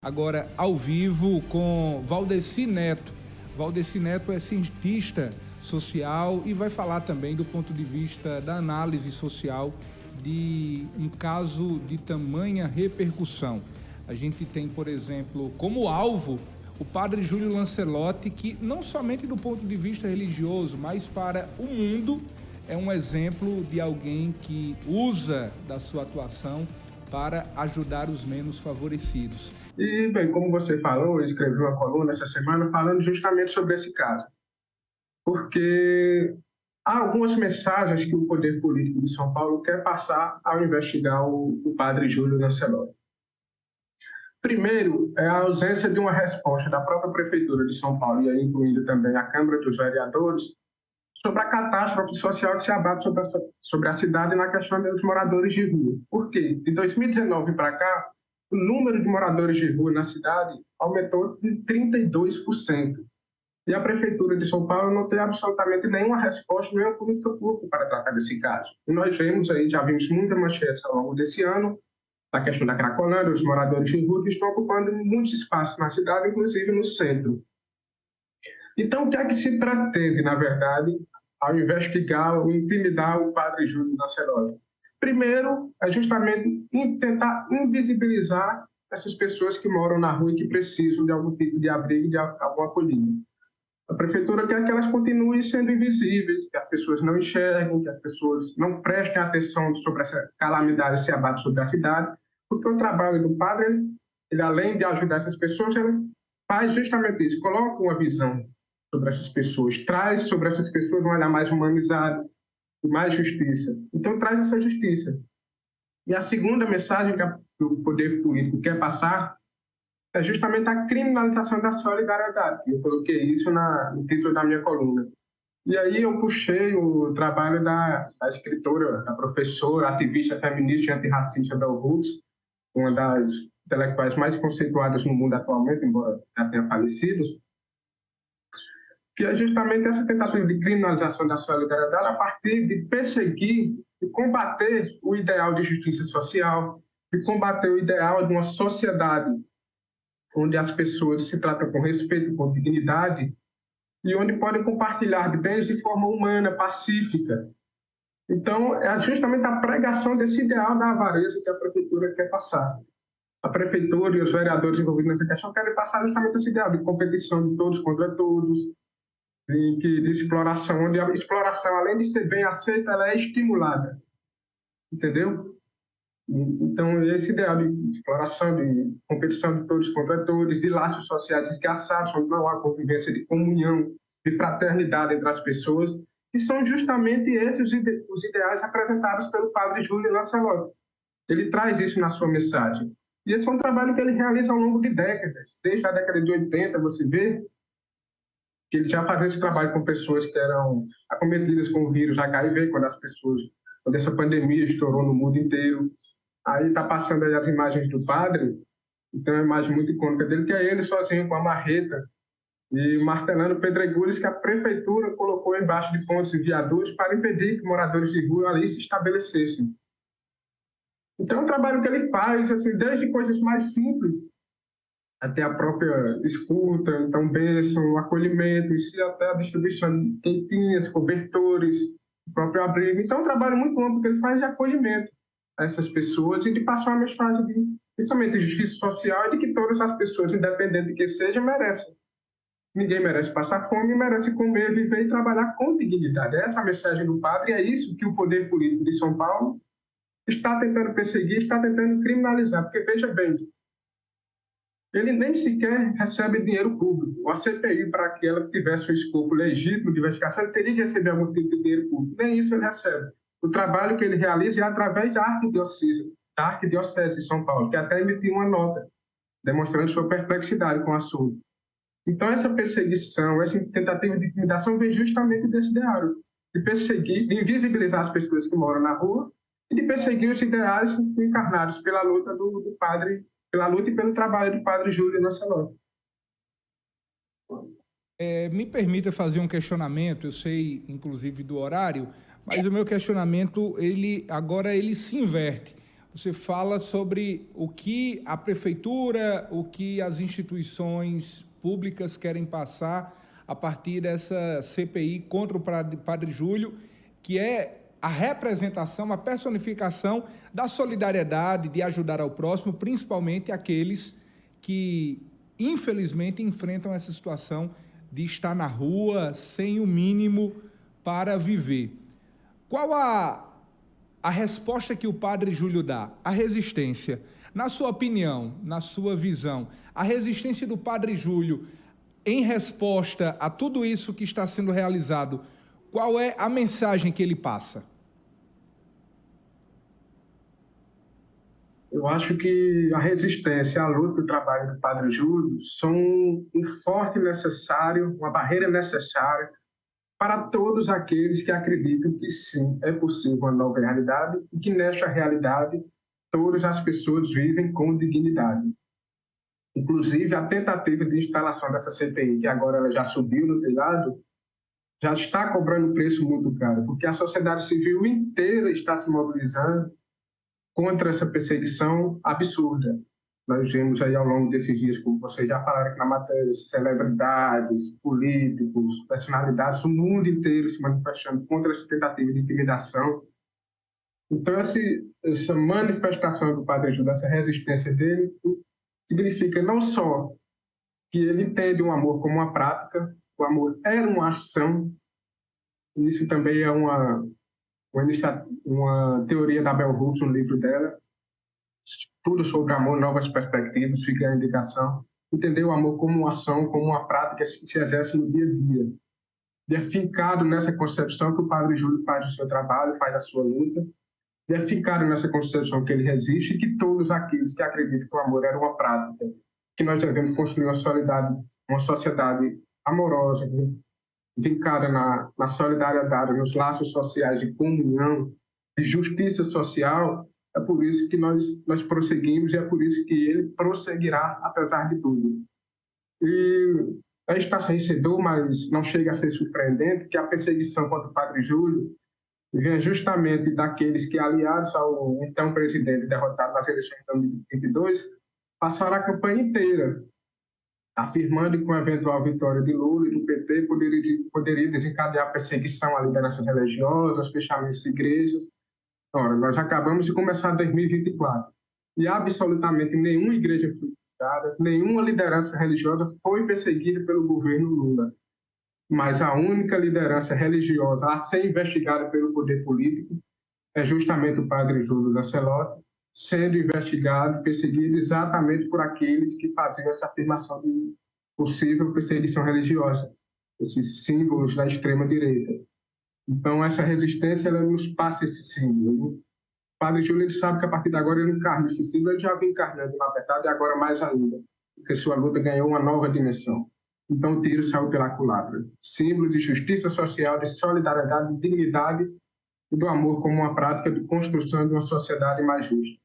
Agora ao vivo com Valdeci Neto. Valdeci Neto é cientista social e vai falar também do ponto de vista da análise social de um caso de tamanha repercussão. A gente tem, por exemplo, como alvo o padre Júlio Lancelotti, que não somente do ponto de vista religioso, mas para o mundo é um exemplo de alguém que usa da sua atuação para ajudar os menos favorecidos. E, bem, como você falou, eu escrevi uma coluna essa semana falando justamente sobre esse caso, porque há algumas mensagens que o poder político de São Paulo quer passar ao investigar o padre Júlio Lancelotti. Primeiro, é a ausência de uma resposta da própria Prefeitura de São Paulo, e aí incluindo também a Câmara dos Vereadores, sobre a catástrofe social que se abate sobre a cidade na questão dos moradores de rua. Por quê? De 2019 para cá, o número de moradores de rua na cidade aumentou de 32%. E a Prefeitura de São Paulo não tem absolutamente nenhuma resposta, nenhuma política pública para tratar desse caso. E nós vemos aí, já vimos muitas manchetes ao longo desse ano, a questão da Cracolândia, os moradores de rua que estão ocupando muitos espaços na cidade, inclusive no centro. Então, o que é que se pretende, na verdade, ao investigar ou intimidar o padre Júlio Lancelotti? Primeiro, é justamente tentar invisibilizar essas pessoas que moram na rua e que precisam de algum tipo de abrigo, de alguma acolhida. A prefeitura quer que elas continuem sendo invisíveis, que as pessoas não enxerguem, que as pessoas não prestem atenção sobre essa calamidade que se abate sobre a cidade, porque o trabalho do padre, ele além de ajudar essas pessoas, ele faz justamente isso, coloca uma visão sobre essas pessoas, traz sobre essas pessoas um olhar mais humanizado, mais justiça. Então, traz essa justiça. E a segunda mensagem que o poder político quer passar é justamente a criminalização da solidariedade. Eu coloquei isso no título da minha coluna. E aí eu puxei o trabalho da escritora, da professora, ativista feminista e antirracista Bell Hooks, uma das intelectuais mais conceituadas no mundo atualmente, embora já tenha falecido, que é justamente essa tentativa de criminalização da solidariedade a partir de perseguir e combater o ideal de justiça social, de combater o ideal de uma sociedade onde as pessoas se tratam com respeito, com dignidade, e onde podem compartilhar de bens de forma humana, pacífica. Então, é justamente a pregação desse ideal da avareza que a prefeitura quer passar. A prefeitura e os vereadores envolvidos nessa questão querem passar justamente esse ideal de competição de todos contra todos, de exploração, onde a exploração, além de ser bem aceita, ela é estimulada. Entendeu? Então, esse ideal de exploração, de competição de todos contra todos, de laços sociais escaçados, onde não há convivência de comunhão, de fraternidade entre as pessoas, que são justamente esses os ideais representados pelo padre Júlio Lancelotti. Ele traz isso na sua mensagem. E esse é um trabalho que ele realiza ao longo de décadas. Desde a década de 80, você vê que ele já fazia esse trabalho com pessoas que eram acometidas com o vírus HIV, quando essa pandemia estourou no mundo inteiro. Aí está passando aí as imagens do padre, então é uma imagem muito icônica dele, que é ele sozinho com a marreta e martelando pedregulhos que a prefeitura colocou embaixo de pontes e viadutos para impedir que moradores de rua ali se estabelecessem. Então é um trabalho que ele faz, assim, desde coisas mais simples até a própria escuta, então bênção, acolhimento, e até a distribuição de quentinhas, cobertores, o próprio abrigo. Então é um trabalho muito amplo que ele faz de acolhimento a essas pessoas e de passar uma mensagem principalmente de justiça social e de que todas as pessoas, independente de que seja, merecem. Ninguém merece passar fome, merece comer, viver e trabalhar com dignidade. Essa é a mensagem do padre e é isso que o poder político de São Paulo está tentando perseguir, está tentando criminalizar, porque veja bem, ele nem sequer recebe dinheiro público. A CPI, para que ela tivesse o escopo legítimo de investigação, ele teria que receber algum tipo de dinheiro público. Nem isso ele recebe. O trabalho que ele realiza é através da Arquidiocese de São Paulo, que até emitiu uma nota demonstrando sua perplexidade com o assunto. Então, essa perseguição, essa tentativa de intimidação vem justamente desse ideário, de perseguir, de invisibilizar as pessoas que moram na rua e de perseguir os ideais encarnados pela luta do padre, pela luta e pelo trabalho do padre Júlio Lancelotti. Me permita fazer um questionamento, eu sei, inclusive, do horário, mas o meu questionamento, ele se inverte. você fala sobre o que a prefeitura, o que as instituições públicas querem passar a partir dessa CPI contra o Padre Júlio, que é a representação, a personificação da solidariedade, de ajudar ao próximo, principalmente aqueles que, infelizmente, enfrentam essa situação de estar na rua sem o mínimo para viver. Qual a resposta que o Padre Júlio dá? A resistência. Na sua opinião, na sua visão, a resistência do Padre Júlio em resposta a tudo isso que está sendo realizado, qual é a mensagem que ele passa? Eu acho que a resistência, a luta e o trabalho do Padre Júlio são um forte necessário, uma barreira necessária para todos aqueles que acreditam que sim, é possível uma nova realidade e que nesta realidade todas as pessoas vivem com dignidade. Inclusive, a tentativa de instalação dessa CPI, que agora ela já subiu no telhado, já está cobrando preço muito caro, porque a sociedade civil inteira está se mobilizando contra essa perseguição absurda. Nós vemos aí ao longo desses dias, como vocês já falaram aqui na matéria, celebridades, políticos, personalidades do mundo inteiro se manifestando contra essa tentativa de intimidação. Então, essa manifestação do Padre Júlio, essa resistência dele, significa não só que ele entende o amor como uma prática, o amor era uma ação, isso também é uma teoria da Bell Hooks, no livro dela, tudo sobre amor, novas perspectivas, fica a indicação. Entender o amor como uma ação, como uma prática que se exerce no dia a dia. E é fincado nessa concepção que o Padre Júlio faz o seu trabalho, faz a sua luta, e é fincado nessa concepção que ele resiste e que todos aqueles que acreditam que o amor era uma prática, que nós devemos construir uma sociedade amorosa, vincada na solidariedade, nos laços sociais de comunhão, de justiça social, é por isso que nós prosseguimos e é por isso que ele prosseguirá apesar de tudo. E é estarrecedor, mas não chega a ser surpreendente, que a perseguição contra o Padre Júlio vem justamente daqueles que, aliados ao então presidente derrotado nas eleições de 2022, passaram a campanha inteira afirmando que com a eventual vitória de Lula e do PT poderia desencadear perseguição a lideranças religiosas, fechamentos de igrejas. Ora, nós acabamos de começar 2024 e absolutamente nenhuma igreja foi fechada, nenhuma liderança religiosa foi perseguida pelo governo Lula. Mas a única liderança religiosa a ser investigada pelo poder político é justamente o Padre Júlio Lancelotti, sendo investigado e perseguido exatamente por aqueles que faziam essa afirmação de possível perseguição religiosa, esses símbolos da extrema-direita. Então, essa resistência ela nos passa esse símbolo. O Padre Júlio ele sabe que a partir de agora ele encarna esse símbolo, ele já vem encarnando na verdade, e agora mais ainda, porque sua luta ganhou uma nova dimensão. Então, o tiro saiu pela culatra. Símbolo de justiça social, de solidariedade, de dignidade e do amor como uma prática de construção de uma sociedade mais justa.